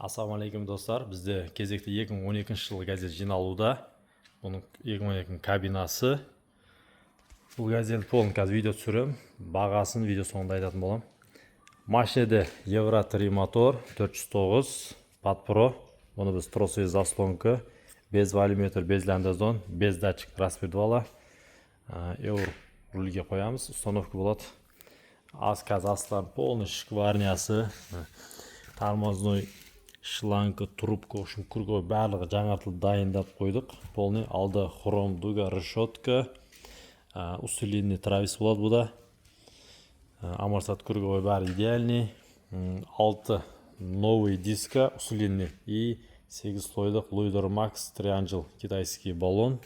Ассалаумағалейкум достар, бізде кезекті 2012 жылы газет жиналуда. Бұның 2012 кабинасы. Бұл газет полын қазір видео түсірем. Бағасын видео соңында айтатын болам. Машинеде Евро 3 мотор 409 Pad Pro. Бұны біз тросовый заслонка, без валюметр, без ландозон, без датчик распредвала. Евр рульге қоямыз, установка болады. Қазір астан полный шкварнясы, тормозной шланга, трубка, ушын круговой барлығы жаңартылып дайындап қойдық. Полный алды хром дуга, решетка, усиленный травис болады бұда. Аморсат круговой бәрі идеальный. 6 новый диска усиленный и 8 слойдық Луидор Макс Трианджел китайский баллон.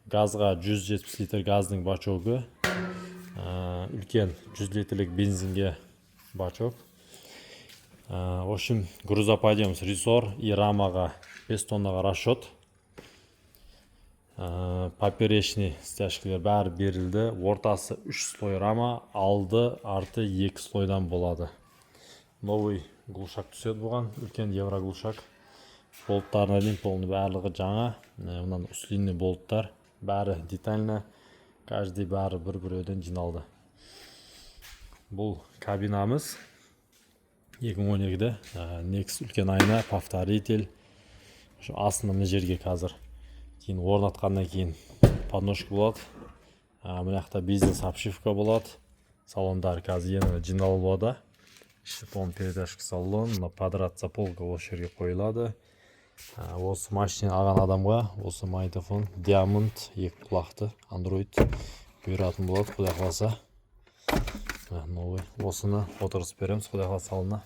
Газға 170 литр газдың бачогы. Үлкен 100 литрлік бензинге бачок. В общем, грузоподъем с рессор и рамаға 5 тоннаға расчет. Поперечный стяжкалар бәрі берілді. Ортасы 3 слой рама, алды арты 2 слойдан болады. Новый глушак түседі бұған, үлкен евро глушак. Болттарына дейін полный барлығы жаңа. Мұнан усиленный болттар бәрі детально, каждый бәрі бір өден жиналды. Бұл кабинамыз 2012-де Next үлкен айна, повторитель. Астында мына жерге қазір кейін орнатқаннан кейін подножка болады. Мына жақта бизнес обшивка болады. Салондар қазір енді жиналуда. Полный передачка салон, подратса полка осы жерге қойылады. Осы машина алған адамға осы магнитофон Diamond 2 құлақты Android бұйыратын болады, құдай қаласа. Новый. Осыны отырыс береміз, құдай қаласа салына.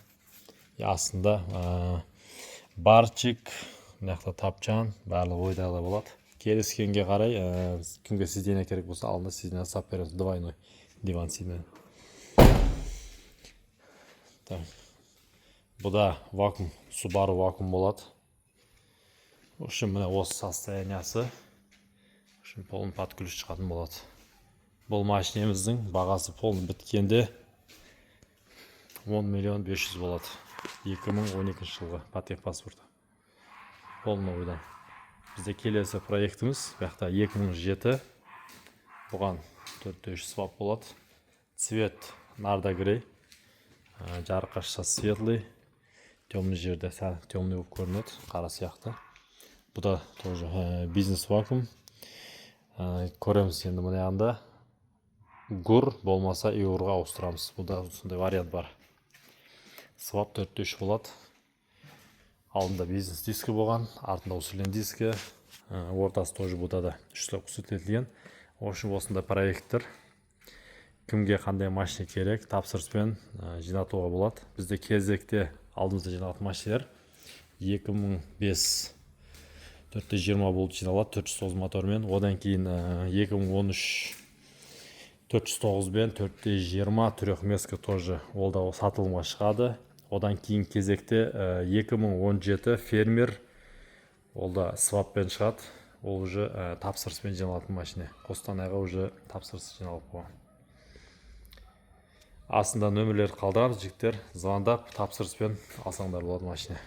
Астында барчик, мына тапчан, барлығы ойдағыда болады. Келіскенге қарай, кімге сиденье керек болса, алдында сиденье сап береміз, двойной диван сиденье. Бұда вакуум, Subaru вакуум болады. В общем, мына осы состояниясы. В общем, полный подключ шығатын болады. Бұл машинеміздің бағасы полный біткенде 10 миллион 500 болады. 2012 жылғы патент паспорты. Полный ойдан. Бізде келесі проектіміз, бұяқта 2007. Бұған 4-3 свап болады. Цвет нарда грей. Жарық ашса светлый. Темный жерде темный болып көрінеді, қара сияқты. Бұда тоже бизнес вакуум. Көреміз енді мұны янда. Гур болмаса еуроға ауыстырамыз. Бұда сондай вариант бар. Свап 4-3 болады. Алдында бизнес диски болған, артында усилен диски. Ортасы тоже бұда да 3 көрсетілген. Ошын осында проекттер. Кімге қандай машина керек, тапсырыспен жинатуға болады. Бізде кезекте алдымызда жиналатын машиналар 2005 420 болды жиналады, 409 мотормен. Одан кейін 2013 409 бен 420 трехместка тоже ол да сатылымға шығады. Одан кейін кезекте 2017 фермер ол да сваппен шығады. Ол уже тапсырыспен жиналатын машина. Қостанайға уже тапсырыс жиналып қойған. Астында нөмірлер қалдырамыз, жігіттер звондап тапсырыспен алсаңдар болады машина.